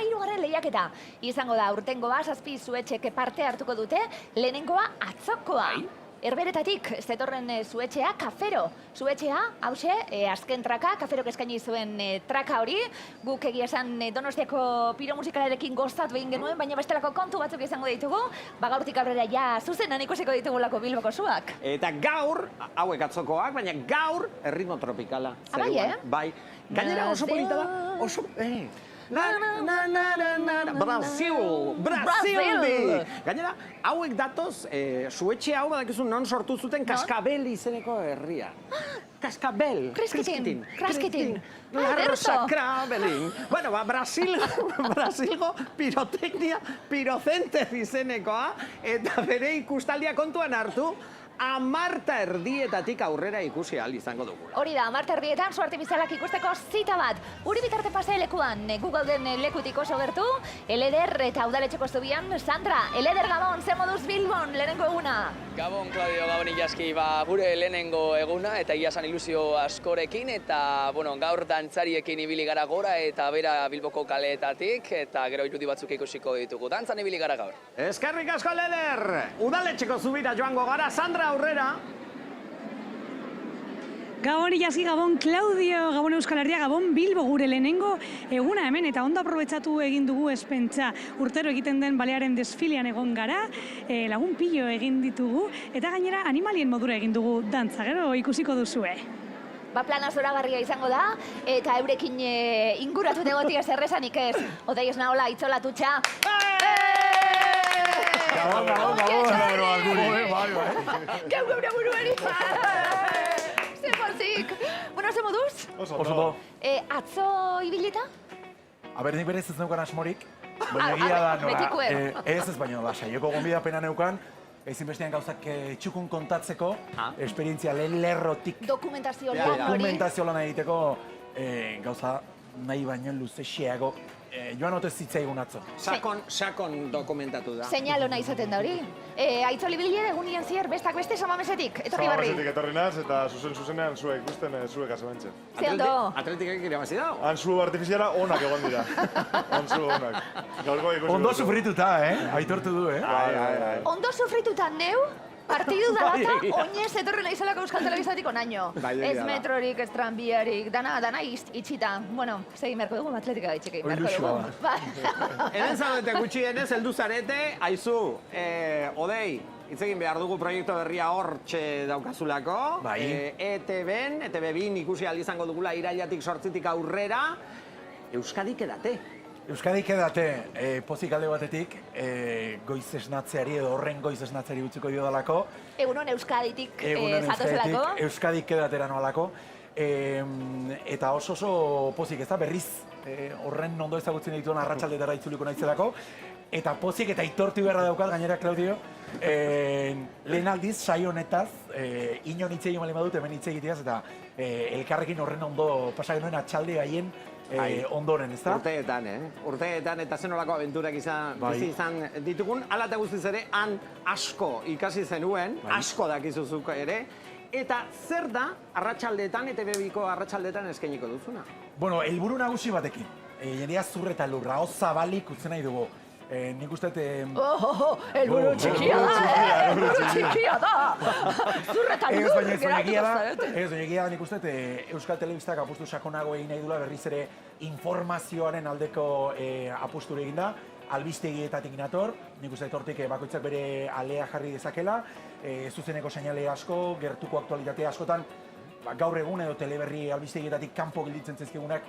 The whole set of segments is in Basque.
13. lehiaketa. Izango da urtengoa 7 zuetxek parte hartuko dute, lehenengoa atzokoa. Herberetatik, zetorren zuetxea, Kafero. Zuetxea, hause, azken traka, Kaferok eskaini zuen traka hori. Guk egia esan Donostiako piromusikalarekin gozatu egin genuen, baina bestelako kontu batzuk izango ditugu. Gaurtik aurrera ja zuzenan ikusiko ditugulako Bilboko zuak. Eta gaur, hauek atzokoak, baina gaur, erritmo tropikala. Bai, Bai. Gainera oso polita da, oso... Brasil! Gainera, hauek datoz, zuetxe hau badakizu non sortu zuten Kaskabel izeneko herria. Kaskabel. Kraskitin. Larrosa Krabelin. Bueno, Brasilgo piroteknia pirocenter izenekoa, eta bere ikustaldia kontuan hartu, 10:00 aurrera ikusi ahal izango dugu. Hori da, 10:00 su artifizialak ikusteko zita bat. Uri bitarte pase lekuan, gu gauden lekutik oso gertu, Eleder eta udaletxeko zubian, Sandra, Eleder Gabon, ze moduz Bilbon, lehenengo eguna? Gabon, Claudio, Gabon Ilaski, gure lehenengo eguna eta iasan ilusio askorekin eta gaur dantzariekin ibili gara gora eta bera Bilboko kaleetatik eta gero irudi batzuk ikusiko ditugu. Dantzan ibili gara gaur. Eskerrik asko, Eleder! Udaletxeko zubira joango gara, Sandra aurrera. Gabon Ilaski, Gabon Claudio, Gabon Euskal Herria, Gabon Bilbo gure lehenengo eguna hemen eta ondo aprobetxatu egin dugu espentsa. Urtero egiten den balearen desfilean egon gara, lagun pilo egin ditugu eta gainera animalien modura egin dugu dantza, gero ikusiko duzue. Plana zoragarria izango da, eta eurekin inguratu egotia zerrezanik ez. Odei ez nahola, itzolatutxa. Gabon. Gau gaur buruari. Ze pozik. Bueno, ze moduz? Oso do. Atzo ibilita? Aber, nik berez ez neukan asmorik, baina egia da nola. Ez baina da, saioko gonbidapena neukan, ezinbestean gauzak txukun kontatzeko, esperientzia lehen lerrotik. Dokumentazio lan hori. Dokumentazio lan egiteko gauza nahi baino luzexeago. Joan ote zitzaigun atzo. Sakon dokumentatu da. Seinal ona izaten da hori. Aitzoli bilie egunien zier bestak beste Samamesetik. Etorri barri. Samamesetik etorri naz eta zuzenean zuek ikusten zuek azabentzen. Zeondo. Atletikak irabazi da? Antzu artifiziala onak egon dira. Antzu onak. Gaurko ikusi. Ondo sufrituta, aitortu du, Bai. Ondo sufrituta neu? Partidu da bata, oinez etorri naizalako Euskal Telebizatik onaino. Ez metrorik, ez tranbiarik, dana itxita. Bueno, segin beharko dugu, atletika itxekin beharko dugu. Hemen zaudete gutxienez, heldu zarete, aizu, Odei, hitz egin behar dugu proiektu berria hortxe daukazulako. ETB-n, ETB-bin ikusi ahal izango dugula irailatik 8tik aurrera, Euskadik edate. Euskadik edate, pozik alde batetik, goiz esnatzeari edo horren goiz esnatzeari utziko dio dalako. Egunon Euskaditik zatozelako. Euskadik edatera noalako. Eta oso pozik ez da, berriz horren ondo ezagutzen dituen arratsaldetara itzuliko nahizelako. Eta pozik eta aitortu beharra daukat, gainera, Claudio, lehen aldiz, saio honetaz, inon hitz egin bali badut, hemen hitz egiteaz, eta elkarrekin horren ondo pasa genuen atxalde gaien ondoren, ez da? Urteetan eta zenolako abenturak bizi izan ditugun, ala eta guztiz ere, han asko ikasi zenuen, asko dakizuzuk ere, eta zer da arratsaldeetan, ETB-biko arratsaldeetan eskainiko duzuna? Bueno, helburu nagusi batekin, jendea zur eta lurra, oz zabalik utzen nahi dugu. Nik uste... Helburu txikia da! Zurretan lur geratu gozarete. Ez, egia da nik uste Euskal Telebistak apustu sakonago egin nahi dula berriz ere informazioaren aldeko apusture egin da. Albistegietatik nator, nik uste hortik bakoitzak bere alea jarri dezakela, zuzeneko seinale asko, gertuko aktualitate askotan, gaur egun edo teleberri albistegietatik kanpo gilditzen zezkigunak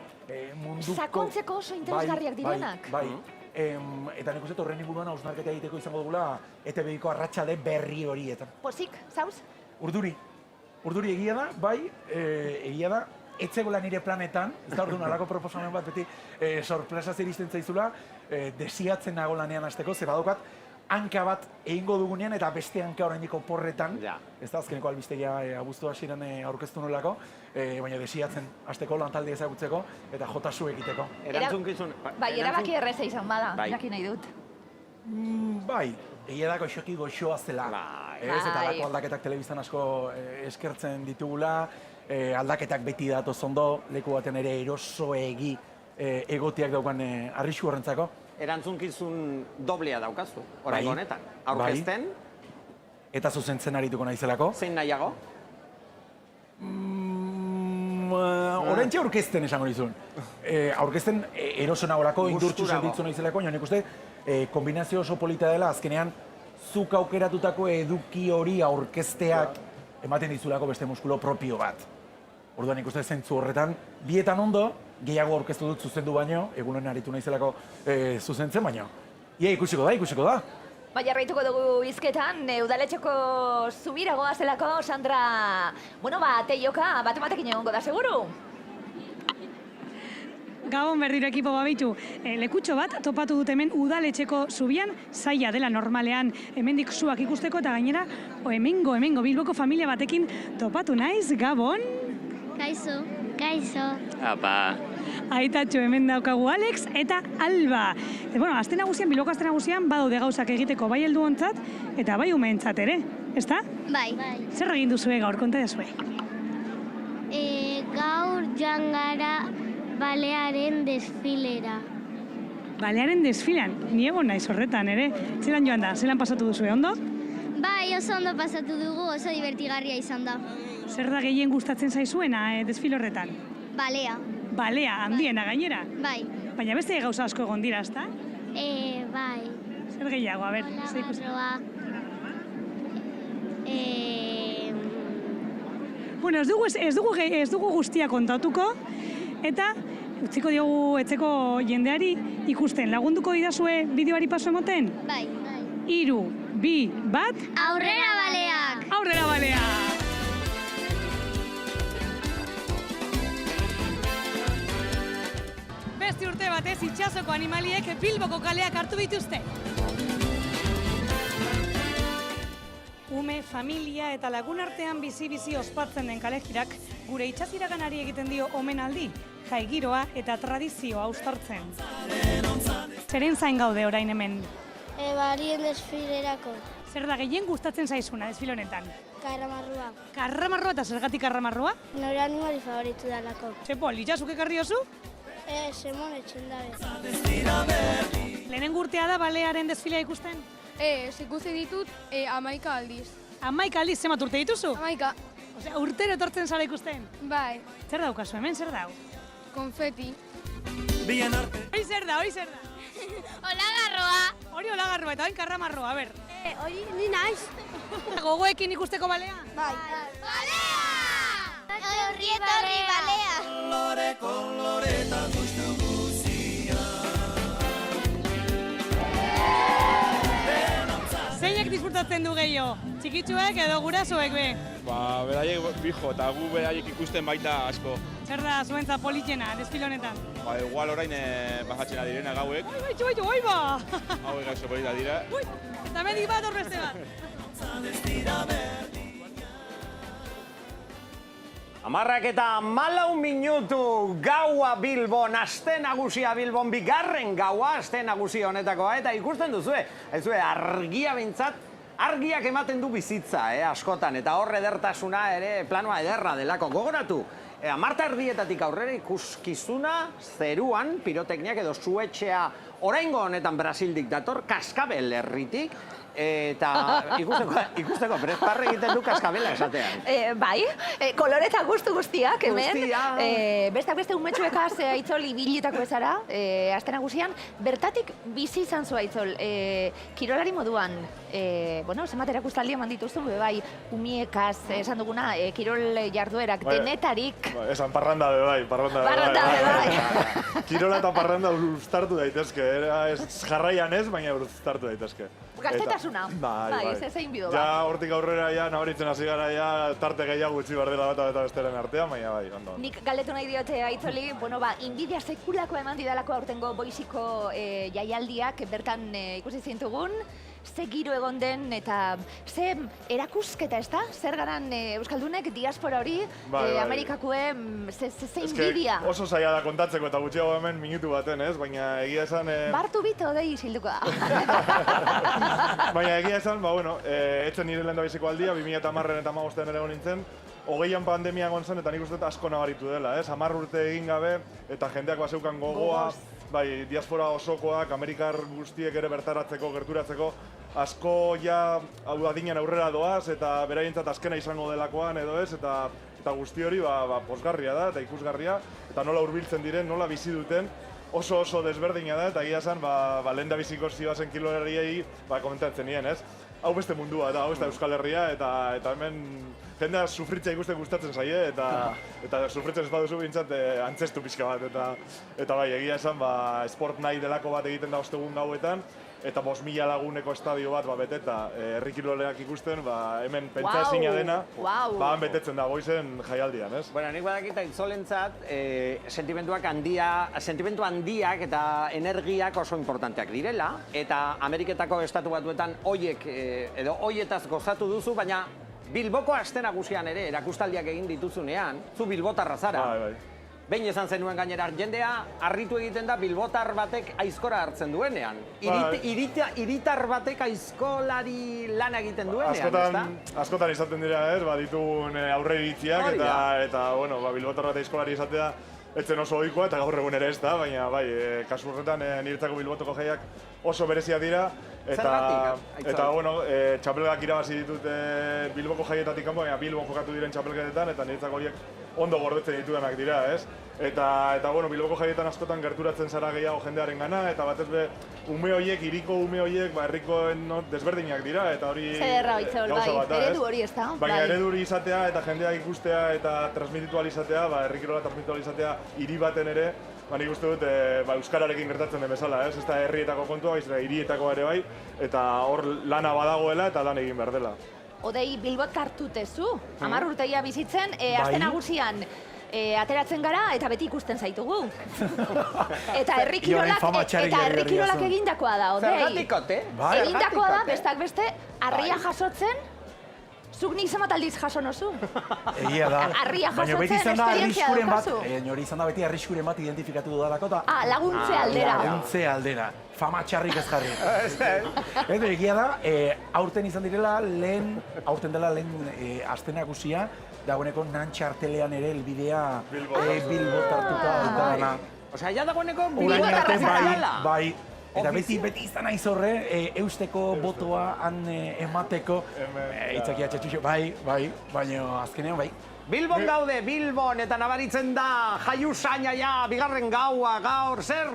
munduko... Sakontzeko oso interesgarriak direnak. Bai. Eta nik uste horren inguruan hausnarketa egiteko izango dugula ETB-biko arratsalde berri horietan. Pozik, zauz? Urduri egia da, bai, egia da, etzegoela nire planetan, ez da orduan alako proposamen bat beti sorpresaz iristen zaizula, desiatzen nago lanean hasteko, ze badokat, hanka bat egingo dugunean eta beste hanka orainiko porretan, ez da azkeneko albistegia abuztu hasieran aurkeztu nolako, baina desiatzen hasteko lantalde ezagutzeko eta jotasu egiteko. Erantzunkizun... Bai, erabaki erreza izan bada, jaki nahi dut. Bai, egia da goxoki goxoa zela. Ez, eta alako aldaketak telebistan asko eskertzen ditugula, aldaketak beti datoz ondo, leku baten ere erosoegi egotiak daukan arrisku horrentzako. Erantzunkizun doblea daukazu, orain honetan. Aurkezten, Eta zuzentzen arituko naizelako. zein nahiago? Horrentxe aurkezten esango nizun. Aurkezten eroso nagolako, indurtzu Gusturago. sentitzu naizelako, nik uste kombinazio oso polita dela, azkenean zuk aukeratutako eduki hori aurkezteak ematen dizulako beste muskulo propio bat. Orduan nik uste zentzu horretan, bietan ondo, gehiago aurkeztu dut zuzendu baino, egunen aritu naizelako zuzentzen baino. Ia ikusiko da. Bai, jarraituko dugu hizketan, udaletxeko zubiragoa zelako, Sandra, teioka bat-batekin egongo da, seguru? Gabon berriro ekipo babitu. Lekutxo bat topatu dut hemen udaletxeko zubian, zaila dela normalean hemendik zuak ikusteko eta gainera hemengo Bilboko familia batekin topatu naiz, Gabon? Kaixo. Apa. Aitatxo hemen daukagu Alex eta Alba. Aste nagusian, Bilboko aste nagusian, badaude gauzak egiteko bai helduontzat eta bai umeentzat ere, ezta? Bai. Zer egin duzue gaur, konta dezue? Gaur joan gara balearen desfilera. Balearen desfilan, ni egon naiz horretan ere. Zelan joan da, zelan pasatu duzue, ondo? Bai, oso ondo pasatu dugu, oso divertigarria izan da. Zer da gehien gustatzen zaizuena desfile horretan? Balea. Balea, handiena gainera. Bai. Baina beste gauza asko egon dira, ezta? Bai. Zer gehiago, a ber, zer ikusi? Bueno, ez dugu guztia kontatuko, eta utziko diogu etzeko jendeari ikusten. Lagunduko didazue bideoari paso emoten? Bai. 3, 2, 1... Aurrera baleak! Aurrera baleak! Beste urte batez itxasoko animaliek Bilboko kaleak hartu dituzte. Ume, familia eta lagun artean bizi-bizi ospatzen den kalejirak gure itsasiraganari egiten dio omenaldi, jaigiroa eta tradizioa uztartzen. Zeren zain gaude orain hemen? Barien desfilerako. Zer da gehien gustatzen zaizuna desfile honetan? Karramarrua. Karramarroa eta zergatik karramarroa? Nore animali favoritu dalako. Txepo, litzazuk ekarri oso? Semon etxendabe. Lehenengo urtea da balearen desfilea ikusten? Ikusi ditut 11 aldiz. 11 aldiz zenbat urte dituzu? 11. Osea, urtero etortzen zara ikusten? Bai, Zer daukazu hemen, zer dau? konfeti. Hoi zer da? Olagarroa. Hori olagarroa eta hain karramarroa, a ber. Hori ni naiz. Gogoekin ikusteko balea? Bai. Balea! Etorri balea. Zeinek disfrutatzen du gehiago? Txikitsuek edo gurasoek be? Beraiek bijo eta gu beraiek ikusten baita asko. Zer da zuentza politxena, desfile honetan? Igual orain bajatzen adirena gauek. Oi ba! Hauek gaixo polita dira. Ui, eta mendik bat horreste bat. Amarrak eta 14 minutu gaua Bilbon, aste nagusia Bilbon, bigarren gaua aste nagusia honetakoa, eta ikusten duzue, argia bintzat, argiak ematen du bizitza, askotan, eta hor edertasuna ere planoa ederra delako. Gogoratu, 10:00 aurrera ikuskizuna zeruan, pirotekniak edo zuetxea oraingo honetan Brasildik dator, Kaskabel herritik, eta ikusteko prezparre egiten du Kaskabela esatean. Bai, kolore eta guztiak hemen. Guztia. Bestak beste umetxuekaz Aitzol ibilitako ezara, aste nagusian, bertatik bizi izan zu Aitzol, kirolari moduan, zenbat erakustaldi eman dituzun, bai, umiekaz, esan duguna, kirol jarduerak, denetarik. Esan parranda be bai, Parranda be bai. Kirola eta parranda uztartu daitezke, ez jarraian ez, baina uztartu daitezke. Gaztetasuna, bai, zein bido da. Ja, hortik aurrera, nabaritzen hasi gara, tarte gehiago utzi behar dela bat eta besteren artean, baina bai, ondo. Nik galdetu nahi diote Aitzoli, inbidia sekulako eman didalako aurtengo Boiziko jaialdiak, bertan ikusi zintugun, ze giro egon den eta ze erakusketa, ez da? Zer garan Euskaldunek diaspora hori, Amerikakue, ze inbidia. Oso zaila da kontatzeko eta gutxiago hemen minutu baten, ez? Baina egia esan... Bartu bito dei isilduko da. Baina egia esan, etzen nire lehen da biziko aldia, 2010 eta 2015 ere nintzen, hogeian pandemia egon zen, eta nik uste dut asko nabaritu dela, 10 urte egin gabe, eta jendeak bazeukan gogoa, bai, diaspora osokoak, Amerikar guztiek ere bertaratzeko, gerturatzeko, asko ja adinean aurrera doaz, eta beraientzat azkena izango delakoan edo ez, eta guzti hori pozgarria da, eta ikusgarria, eta nola hurbiltzen diren, nola bizi duten, oso desberdina da, eta egia esan, lehen da biziko zibazen kilolariei komentatzen nien, ez? Hau beste mundua, eta hau ez da Euskal Herria, eta hemen jendea sufritzea ikusten gustatzen zaie, eta sufritzen ez baduzu bintzat antzestu pixka bat, eta bai, egia esan, sport nahi delako bat egiten da ostegun gauetan, eta 5.000 laguneko estadio bat beteta herri kiroleak ikusten, hemen pentsazina dena, han betetzen da goizen jaialdian, ez? Bueno, nik badakita itzolentzat, sentimentu handiak eta energiak oso importanteak direla, eta Ameriketako estatu batuetan hoietaz gozatu duzu, baina Bilboko aste nagusian ere erakustaldiak egin dituzunean, zu bilbotarra zara. Bai. Behin esan zenuen gainera, jendea harritu egiten da bilbotar batek aizkora hartzen duenean. Hiritar batek aizkolari lan egiten duenean, Askotan izaten dira, ditugun aurreiritziak, eta bilbotar bat aizkolari izatea etzen oso ohikoa, eta gaur egun ere ez da, baina bai, kasu horretan niretzako Bilbotoko jaiak oso berezia dira, eta txapelgak irabazi ditut Bilboko jaietatik kanpo, baina Bilbon jokatu diren txapelketetan, eta niretzako horiek ondo gordetzen dituenak dira, ez? Eta Bilboko jaietan askotan gerturatzen zara gehiago jendearen gana, eta batez be, ume horiek, hiriko ume horiek, herrikoen desberdinak dira, eta hori gauza bat da, ez? Eredu hori ez da. Baina eredu hori izatea, eta jendeak ikustea, eta transmititu izatea, herrikirola transmititu izatea, hiri baten ere, nik uste dut Euskararekin gertatzen den bezala, ez? Ez da herrietako kontua, hirietako ere bai, eta hor lana badagoela eta lan egin behar dela. Odei, Bilbot kartutezu, 10 urteia bizitzen, aste nagusian ateratzen gara eta beti ikusten zaitugu. Eta herrikirolak egindakoa da, Odei. Zergatikote? Egindakoa da, bestak beste, harria jasotzen, zuk nik zemat aldiz jaso nozu. Egia da. Harria jasotzen esperientzia daukazu. Hori izan da beti arriskuren bat identifikatu dudalako eta... Laguntze aldera. Laguntze aldera. Fama txarrik ez jarri. Egia da, aurten izan direla aurten dela lehen aste nagusia, dagoeneko nantxartelean ere elbidea Bilbot hartuta dutana. Osea, ja dagoeneko Bilbotarra zara. Bai. Eta beti izan aiz horre, eusteko botoa han emateko, itzakia txatxuxo, bai, baina azkenean bai. Bilbon gaude, Bilbon, eta nabaritzen da jaiu saina ja, bigarren gaua, gaur, zer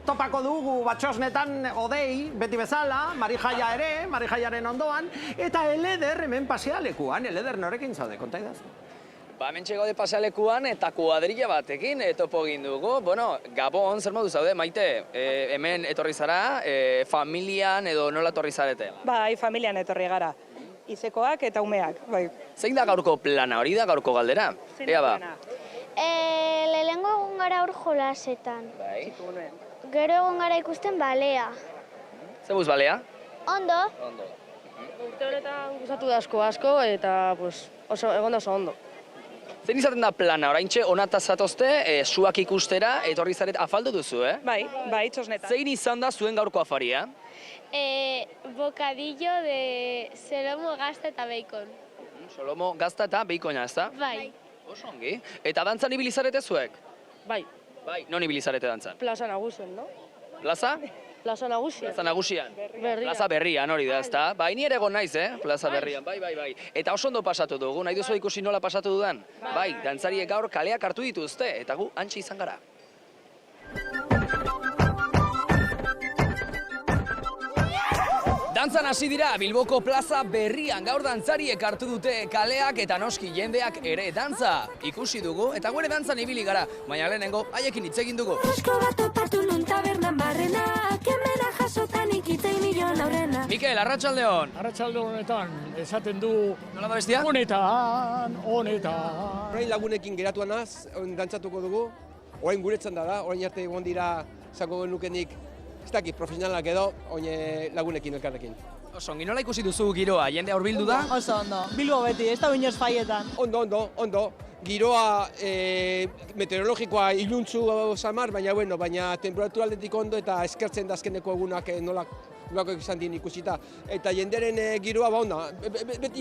topako dugu batxosnetan Odei, beti bezala, Marijaia ere, Marijaiaren ondoan, eta Eleder hemen pasealekuan, Eleder norekin zaude, konta idazu? Hementxe gaude pasealekuan eta kuadrilla batekin topo egin dugu. Gabon, zer modu zaude, Maite? Hemen etorri zara, familian edo nola etorri zarete? Bai, familian etorri gara. Izekoak eta umeak, bai. Zein da gaurko plana, hori da gaurko galdera? Zein da plana? Lehengo egon gara hor jolasetan. Bai. Gero egon gara ikusten balea. Zer buz balea? Ondo. Urte horretan gustatu da asko, eta egon da oso ondo. Zein izaten da plana, oraintxe onata zatozte, zuak ikustera, etorri zaret afaldu duzu, Bai, txosnetan. Zein izan da zuen gaurko afaria? Bocadillo de solomo, gazta eta bacon. Solomo, gazta eta beikona, ez da? Bai. Oso ongi. Eta dantzan ibilizarete zuek? Bai. Bai, non ibilizarete dantzan? Plaza Nagusian, no? Plaza? Plaza Nagusian. Plaza Nagusian. Berrian. Plaza Berrian, hori da, ezta? Bai, ni ere egon naiz, Plaza Berrian, bai. Eta oso ondo pasatu dugu, nahi duzu ikusi nola pasatu dudan? Bai, dantzariek gaur kaleak hartu dituzte, eta gu hantxe izan gara. Dantzan hasi dira Bilboko Plaza Berrian, gaur dantzariek hartu dute kaleak eta noski jendeak ere dantza ikusi dugu eta gure dantzan ibili gara, baina lehenengo haiekin hitz egin dugu. Mikel, arratsaldeon. Arratsalde honetan esaten du nola da bestia? Honetan. Orain lagunekin geratuanaz, dantzatuko dugu. Orain guretzan da, orain arte egon dira zango genukenik ez dakit, profesionalak edo, lagunekin elkarrekin. Osongi, nola ikusi duzu giroa? Jende aurbildu da? Oso ondo. Bilbo beti, ez da binoz faietan. Ondo. Giroa meteorologikoa iluntzu samar, baina temperatura aldetik ondo eta eskertzen da azkeneko egunak nola nolako izan din ikusita. Eta jenderen giroa ba onda,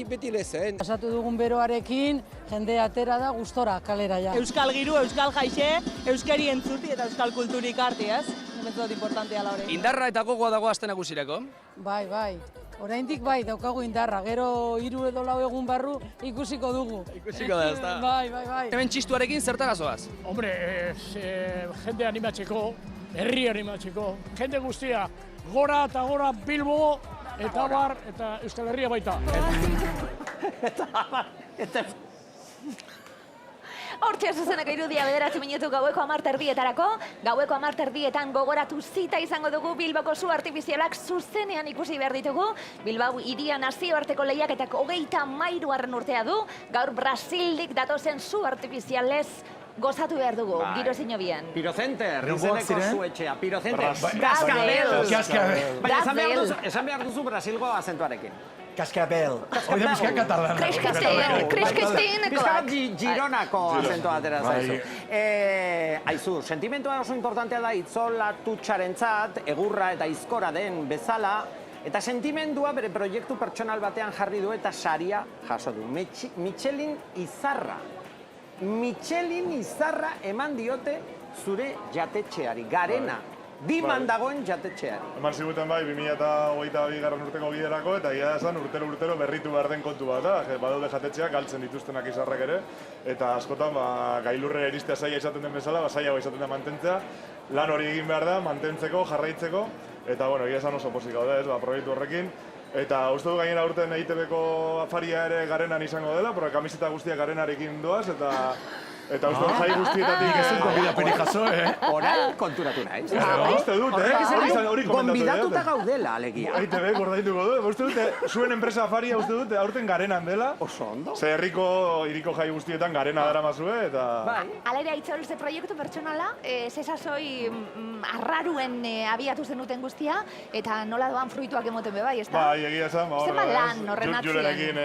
beti lez, Pasatu dugun beroarekin, jende atera da gustora kalera ja. Euskal giru, euskal jaixe, euskari entzuti eta euskal kulturik arti, ez? Hementzot importantea la hori. Indarra eta gogoa dago aste nagusirako. Bai. Oraindik bai, daukagu indarra. Gero 3 edo 4 egun barru ikusiko dugu. Ikusiko da, ezta? Bai. Hemen txistuarekin zertara zoaz? Hombre, jende animatzeko, herri animatzeko, jende guztia, gora eta gora Bilbo, eta bar, eta Euskal Herria baita. Hortxe zuzeneko irudia 9 minutu gaueko 10:00 gaueko 10:00 gogoratu zita izango dugu Bilboko su artifizialak zuzenean ikusi behar ditugu. Bilbao hiria nazioarteko lehiaketak 33. urtea du, gaur Brasildik datozen su artifizialez gozatu behar dugu, giro zino bien. Pirocenter, izeneko zuetxea, Pirocenter. Cascabel. Baina esan behar duzu Brasilgo azentuarekin. Cascabel. Hori da bizka katardan. Kriskesten. Bizka Gironako azentua atera zaizu. Aizu, sentimentua oso importantea da itzolatutxarentzat, egurra eta izkora den bezala, eta sentimendua bere proiektu pertsonal batean jarri du eta saria jaso du. Michelin Izarra eman diote zure jatetxeari, Garena. Diman dagoen jatetxeari. Eman ziguten bai, 2022. urteko biderako, eta ia esan urtero berritu behar den kontu bat da. Badaude jatetxeak galtzen dituztenak izarrak ere, eta askotan gailurre iristea zaila izaten den bezala, zailago izaten da mantentzea. Lan hori egin behar da, mantentzeko, jarraitzeko, eta bueno, ia esan oso pozik gaude, proiektu horrekin. Eta uste du gainera urten EITB-ko afaria ere Garenan izango dela, porque kamiseta guztiak Garenarekin doaz, eta uste dut jai guztietatik ez dut gonbidapenik jaso, Orain konturatu naiz. Uste dut, hori komentatu gonbidatuta gaudela, alegia. EITB gordaituko du, uste dut, zuen enpresa afaria uste dut, aurten Garenan dela. Oso ondo. Ze iriko jai guztietan Garena dara mazue, eta... Alere, aitzolze proiektu pertsonala, zesazoi arraruen abiatu zenuten guztia, eta nola doan fruituak emoten bebai, ez da? Bai, egia esan, Zema lan horren atzien?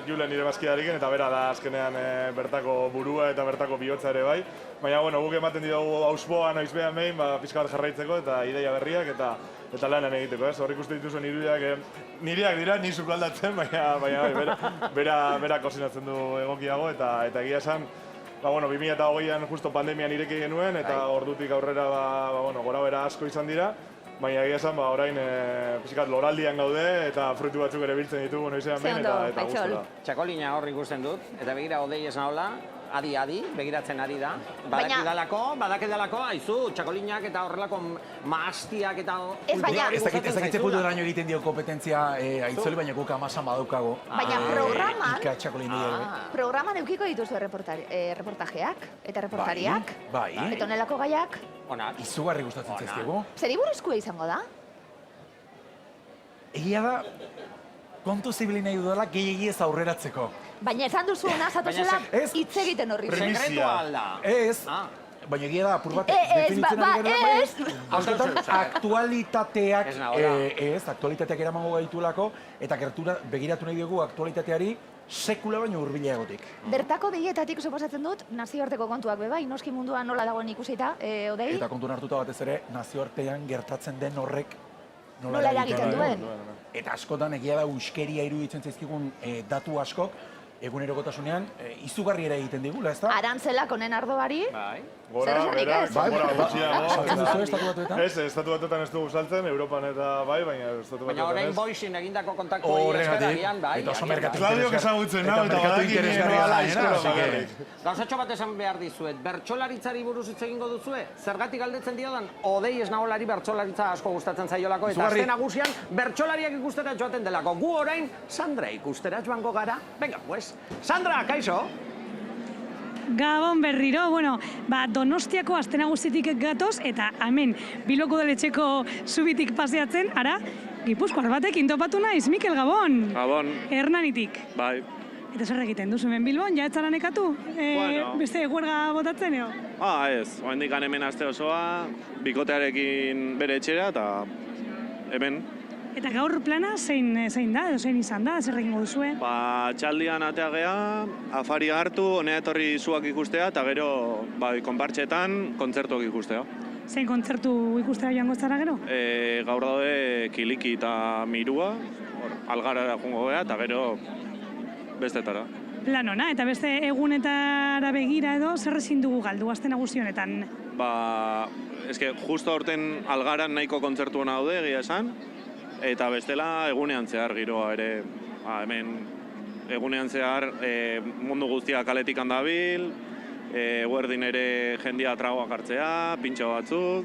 Julen nire bazkiarekin, eta bera da azkenean bertako burua eta bertako bihotza ere bai. Baina, bueno, guk ematen ditugu auspoa noizbean behin, pixka bat jarraitzeko eta ideia berriak eta lanan egiteko, ez? Horrik uste dituzuen irudiak, nireak dira, ni sukaldatzen, baina bera kozinatzen du egokiago, eta egia esan, 2020an justo pandemian ireki genuen, eta ordutik aurrera gora bera asko izan dira, baina egia esan, orain pixkat loraldian gaude, eta fruitu batzuk ere biltzen ditugu noizean behin, eta gustora. Txakolina hor ikusten dut, eta begira odei esan hola, adi, begiratzen ari da. Badakidalako, aizu, txakolinak eta horrelako maastiak eta... Ez dakitze puntu daraino egiten dio kompetentzia aitzoli, baina guk amasan badaukago. Baina programan eukiko dituzu reportajeak eta reportariak. Bai. Eta honelako gaiak. Izugarri gustatzen zaizkigu. Zeri buruzkoa izango da? Egia da, kontu zibili nahi dudala gehiegi ez aurreratzeko. Baina esan duzu nazatu zela hitz egiten horri. Sekretua alda. Ez, baina egia da, apur bat definitzen ari gara. Aktualitateak eramango gaitulako, eta begiratu nahi dugu aktualitateari sekula baino hurbila egotik. Bertako begietatik suposatzen dut, nazioarteko kontuak bebai, noski munduan nola dagoen ikusita, odei? Eta kontuan hartuta batez ere, nazioartean gertatzen den horrek nola eragiten duen. Eta askotan egia da uskeria iruditzen zaizkigun datu askok, egunerokotasunean izugarri ere egiten digula, ez da? Arantzelak honen ardoari. Gora, bera, saltzen duzu estatu batuetan? Ez, estatu batuetan ez dugu saltzen, Europan eta bai, baina estatu batuetan ez. Baina horrein boixin egindako kontaktu eskerarian, bai. Eta oso merkatu Claudio kesagutzen, eta interesgarria. Gauzatxo bat esan behar dizuet, bertsolaritzari buruz hitz egingo duzue? Zergatik galdetzen diodan, odei esnaolari bertsolaritza asko gustatzen zaiolako, eta azte nagusian bertsolariak ikustera joaten delako. Gu orain, Sandra ikustera joango gara. Venga, pues, Sandra, kaixo! Gabon berriro, Donostiako aste nagusitik gatoz, eta hemen Bilboko udaletxeko zubitik paseatzen, ara, Gipuzkoar batekin topatu naiz, Mikel Gabon! Gabon. Hernanitik. Bai. Eta zer egiten duzu hemen Bilbon, ja etzara nekatu? Beste huelga botatzen, eo? Ez, oraindik hemen aste osoa, bikotearekin bere etxera, eta hemen. Eta gaur plana zein da, edo zein izan da, zer egingo duzue? Txaldian atea gea, afaria hartu, honea etorri zuak ikustea, eta gero konpartxetan kontzertuak ikustea. Zein kontzertu ikustera joango zara gero? Gaur daude Kiliki eta Mirua, Algarara joango gara, eta gero bestetara. Plan ona, eta beste egunetara begira edo, zer ezin dugu galdu aste nagusi honetan? Justo aurten Algaran nahiko kontzertu hona daude, egia esan, eta bestela egunean zehar giroa ere, hemen egunean zehar mundu guztia kaletik handabil, eguerdin ere jendia tragoak hartzea, pintxo batzuk,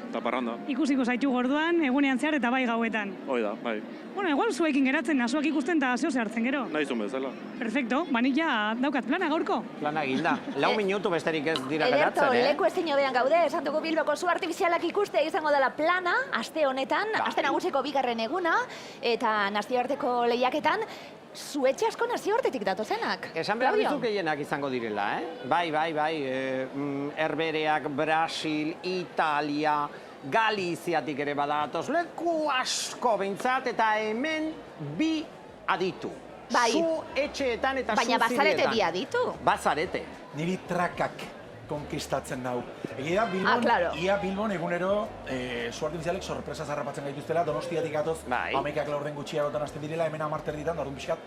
eta parranda. Ikusiko zaitu gorduan, egunean zehar eta bai gauetan. Hoi da, bai. Bueno, igual zuekin geratzen, nasuak ikusten eta zeo zehartzen gero. Naizun bezala. Perfecto, nik ja daukat plana gaurko. Plana eginda. 4 minutu besterik ez dira geratzen, Ederto, leku ezin hobean gaude, esan dugu Bilboko zu artifizialak ikustea izango dela plana, aste honetan, aste nagusiko 2. eguna, eta nazioarteko lehiaketan, zuetxe asko nazioartetik datozenak. Esan behar ditu gehienak izango direla, Bai, Herbereak, Brasil, Italia, Galiziatik ere badatoz, leku asko behintzat, eta hemen 2 aditu. Bai. Zu etxeetan eta zu ziletan. Baina bazarete 2 aditu. Bazarete. Niri trakak konkistatzen dau. Egia ia Bilbon egunero zu artifizialek sorpresa zarrapatzen gaituztela, Donostiatik gatoz, 11 laurden gutxiagotan hasten direla, hemen 10 erditan, orduan pixkat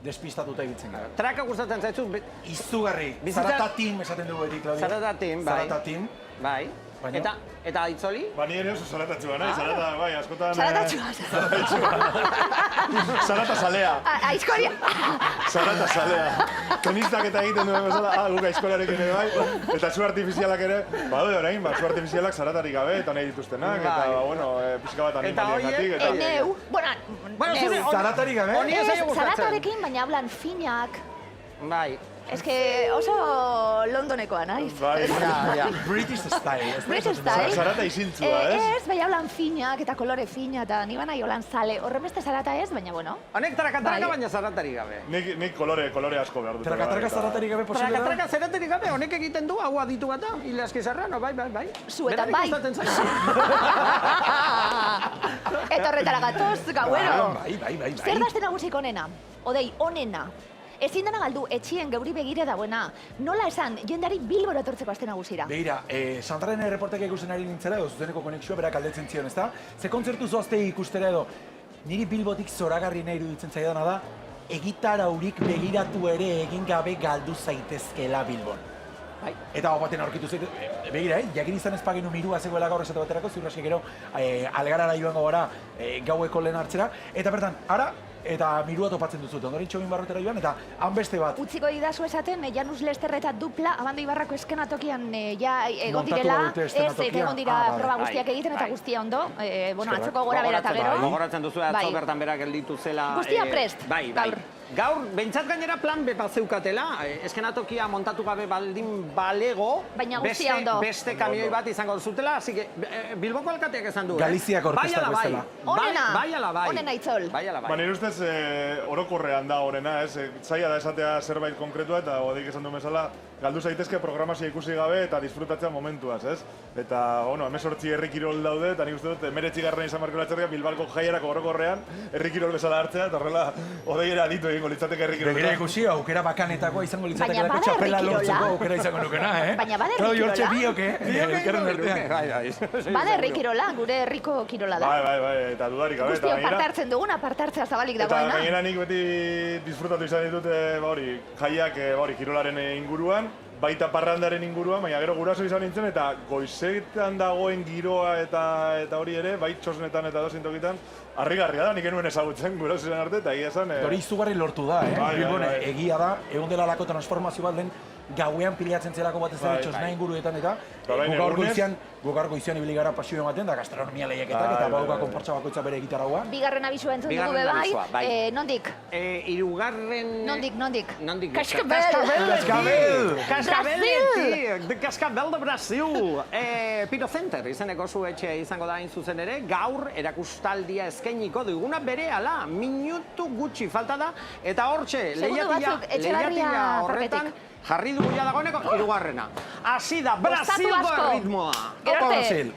despistatuta egitzen gara. Traka gustatzen zaizu? Izugarri. Zaratatin esaten dugu beti, Claudia. Zaratatin, bai. Zaratatin. Bai. Eta Aitzoli? Ni ere oso zaratatxua, nahi? Zarata, bai, askotan... Zaratatxua. Zarata zalea. Aizkoria. Zarata zalea. Tenistak eta egiten duen bezala, guk aizkolarekin ere bai. Eta zu artifizialak ere, badaude orain, zu artifizialak zaratarik gabe eta nahi dituztenak, eta, bueno, pixka bat animaliengatik. Eta neu, bueno, zaratarik gabe? Zaratarekin, baina hablan finak. Bai. Ez que oso Londonekoa naiz. Bai, British style. British style. Zarata izintzua, ez? Ez, bai hablan finak eta kolore fina eta ni bana jolan zale. Horren beste zarata ez, baina bueno. Honek traka-traka baina zaratarik gabe. Nik kolore asko behar dut. Traka-traka zaratarik gabe posible da? Traka-traka zaratarik gabe, honek egiten du, hau aditu bata, Ilaski Serrano, bai. Zuetan bai. Eta horretara gatoz, gauero. Bai. Zer da aste nagusiko onena? Odei, onena. Ezin dena galdu, etxien geuri begire dagoena. Nola esan, jendari Bilbora etortzeko aste nagusira? Begira, Sandraren erreportek ikusten ari nintzera edo zuzeneko konexioa berak aldetzen zion, ezta? Ze kontzertu zoazte ikustera edo, niri Bilbotik zoragarri nahi iruditzen zaidana da, egitaraurik begiratu ere egin gabe galdu zaitezkela Bilbon. Eta hau baten aurkitu zait, begira, jakin izan ez paginu Mirua zegoela gaur esate baterako, ziur aski gero Algarara joango gara gaueko lehen hartzera, eta bertan, ara, eta Mirua topatzen duzut, ondorin txogin barrotera joan, eta han beste bat. Utziko didazu esaten, Janus Lester eta dupla, Abando Ibarrako eskenatokian ja egon direla, ez egon dira proba guztiak egiten eta guztia ondo, atzoko gora bera eta gero. Gogoratzen duzu atzo bertan berak gelditu zela. Guztia prest, gaur. Gaur, behintzat gainera plan bepa zeukatela, eskenatokia montatu gabe baldin balego, beste kamioi bat izango zutela, así que Bilboko alkateak esan du, Galiziak orkestak bezala. Onena Itzol. Nire ustez orokorrean da horrena, ez? Zaila da esatea zerbait konkretua eta odeik esan duen bezala, galdu zaitezke programazioa ikusi gabe eta disfrutatzea momentuaz, ez? Eta, 18 herri kirol daude, eta nik uste dut, 19. izan marko latxerria, Bilbalko jaiarako orokorrean, herri kirol bezala hartzea, eta horrela, odei ere aditu egingo litzateke herri kirol. Begira ikusi, aukera bakanetakoa izango litzatekelako txapela lortzeko aukera izango nukena, Baina bada herri kirola. Hortxe bioke, Bada herri kirola, gure herriko kirola da. Bai, eta dudarik gabe. Guztiok parte hartzen duguna, parte hartzea zabalik dagoena. Eta gainera nik beti disfrutatu izan ditut jaiak kirolaren inguruan, baita parrandaren inguruan, baina gero guraso izan nintzen eta goizetan dagoen giroa eta hori ere, bai txosnetan eta dozintokitan, harrigarria da, nik enuen ezagutzen guraso izan arte, eta egia esan... Hori izugarri lortu da, Bilbon, egia da, egon dela lako transformazio bat den gauean pilatzen zelako batez ere txosna inguruetan eta guk gaur goizian ibili gara pasio ematen da gastronomia lehiaketak eta bauka konportza bakoitza bere gitarraua. Bigarren abisua entzun dugu bebai, nondik? Hirugarren... Nondik? Cascabel de Brasil! Piro Center izeneko zu etxe izango da hain zuzen ere, gaur erakustaldia eskainiko duguna berehala, minutu gutxi falta da, eta hortxe, lehiatia horretan, jarri dugu ja dagoeneko, hirugarrena. Hasi da, Brasilgo erritmoa! Opa, Brasil!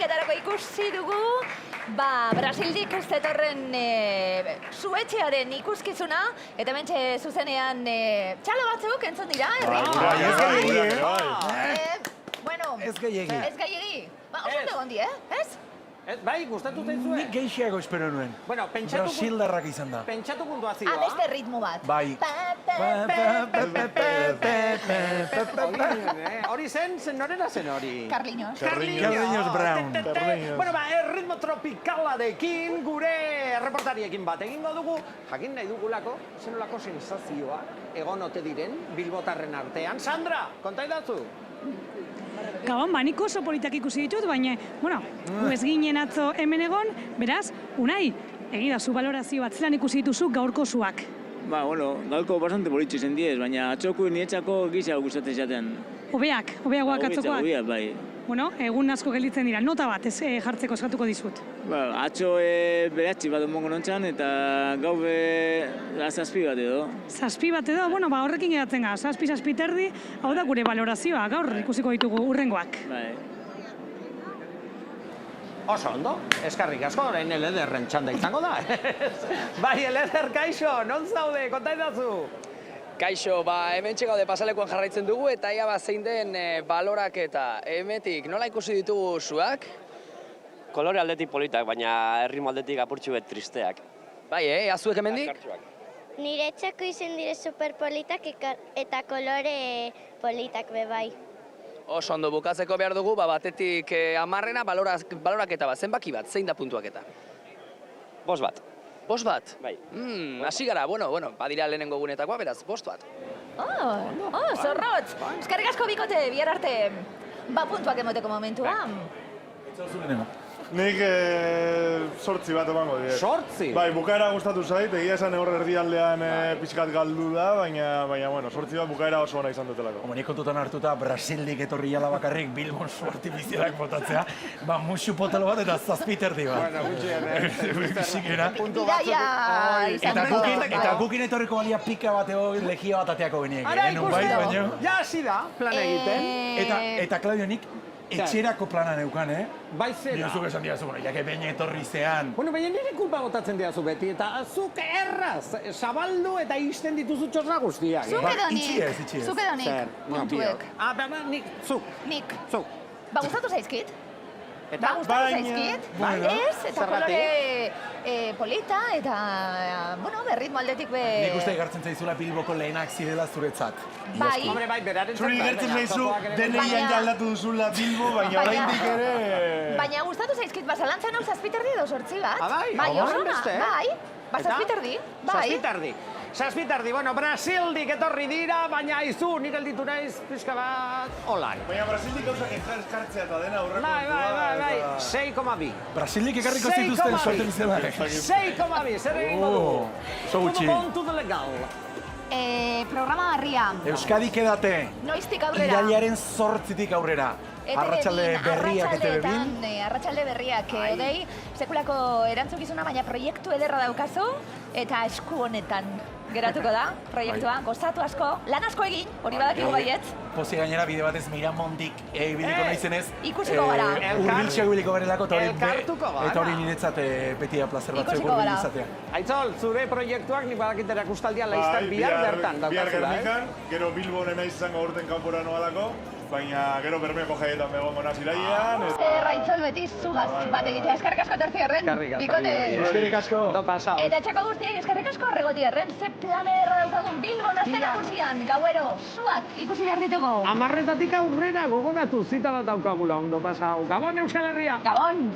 Horretarako ikusi dugu, Brasildik ez datorren suetxearen ikuskizuna, eta mentxe zuzenean txalo batzuk entzun dira, Bueno, ez gehiegi. Ez gehiegi. Oso egondi, ez? Bai, gustatu zaizue? Nik gehiago espero nuen. Bueno, pentsatu... Brasildarrak izan da. Pentsatu puntuazioa. Beste ritmo bat. Bai. Hori zen, norena zen hori? Carliños. Carliños Brown. Bueno, ritmo tropikalarekin gure reportariekin bat egingo dugu. Jakin nahi dugulako, zenolako sensazioa egon ote diren Bilbotarren artean. Sandra, konta idatzu? Gabon, nik oso politak ikusi ditut, baina, bueno, gu ez ginen atzo hemen egon, beraz, Unai, egida zu balorazio bat zelan ikusi dituzu gaurko zuak. Bueno, gaurko bastante politxe zen diez, baina atxoko niretzako gisa gustatzen zaten. Hobeagoak atzokoak. Hobeak, bai. Bueno, egun asko gelditzen dira, nota bat ez jartzeko eskatuko dizut. Atxo beratzi bat emongo nontzan, eta gau zazpi bat edo. Zazpi bat edo, bueno, horrekin geratzen gara, zazpi terdi, hau da gure balorazioa, gaur ikusiko ditugu urrengoak. Bai. Oso ondo, eskarrik asko, orain Elederren txanda izango da. Bai, Eleder, kaixo, non zaude, konta idazu? Kaixo, hemen txegaude pasalekuan jarraitzen dugu eta ia zein den baloraketa. Hemetik, nola ikusi ditugu zuak? Kolore aldetik politak, baina erritmo aldetik apurtxu bet tristeak. Bai, azuek hemendik? Nire etxako izen dire superpolitak eta kolore politak bebai. Oso ondo bukatzeko behar dugu, batetik 10 baloraketa bat, zenbaki bat, zein da puntuaketa? 5 bat. 5 bat? Bai. Hasi gara, bueno, badira lehenengo gunetakoa, beraz, 5 bat. Zorrotz! Eskerrik asko bikote, bihar arte, puntuak emoteko momentua. Nik 8 bat emango dira. 8? Bai, bukaera gustatu zait, egia esan hor erdialdean pixkat galdu da, baina, bueno, 8 bat bukaera oso ona izan dutelako. Nik kontutan hartuta Brasildik etorri jala bakarrik Bilbon su artifizialak botatzea, musu potolo bat eta 7 terdi bat. Puntu batzuk. Eta gukin etorriko balia pika bat legia bat ateako geniek. Ara ikusteko, ja hasi da plan egiten. Eta Claudio, nik etxerako plana neukan, Bai zera. Niozuk esan diazu, jake behin etorri zean. Bueno, baina nire kulpa botatzen diazu beti, eta zuk erraz, zabaldu eta isten dituzu txosna guztiak. Zuk edo nik. Itxi ez. Zuk edo nik, puntuek. Nik, zuk. Nik. Zuk. Gustatu zaizkit? Eta? Gustatu zaizkit? Ez, eta kolore polita, eta, bueno, berritmo aldetik be... Nik uste egartzen zaizula Bilboko lehenak zirela zuretzat. Bai. Hombre, bai, beraren Zuri gertzen zaizu, deneian jaldatu duzula Bilbo, baina oraindik ere... Baina gustatu zaizkit, zalantzan hau 7 terdi edo 8 bat. Bai, bai, oso ona, bai. 7 terdi, bai. 7 terdi. 7 terdi, bueno, Brasildik etorri dira, baina aizu, nik gelditu naiz pixka bat holan. Baina Brasildik gauzak eskartzea eta dena aurreko. Bai, 6,2. Brasildik ekarriko zituzten sorten izan. 6,2, zer egingo du? So gutxi. Kontu de legal. Programa barria. Euskadik edate. Noiztik aurrera. Irailaren 8tik aurrera. Arratsalde berriak ETV-bin. Arratsalde berriak, odei, sekulako erantzukizuna, baina proiektu ederra daukazu, eta esku honetan geratuko da, proiektua, gozatu asko, lan asko egin, hori badakigu baietz. Pozi gainera bide batez Miramondik ibiliko naizenez. Ikusiko gara. Urbiltxeak ibiliko garelako, Elkartuko gara. eta hori niretzat beti plazer batzuk Ikusiko gara. izatea. Aitzol, zure proiektuak nik badakit erakustaldia laiztak bihar bertan daukazula. Bihar Gernikan, gero Bilbonen izango urten kanpora noalako, baina gero Bermeoko jaietan begongo naz irailean. Aitzol beti zugaz bat egitea, eskerrik asko terzi erren, bikote. Eskerrik asko. Eta txako guztiek eskerrik asko arregoti erren, ze planerra daukagun Bilbon azten nagusian, gauero, zuak ikusi behar ditugu. 10 aurrera gogoratu zita bat daukagula ondo pasau. Gabon Euskal Herria! Gabon!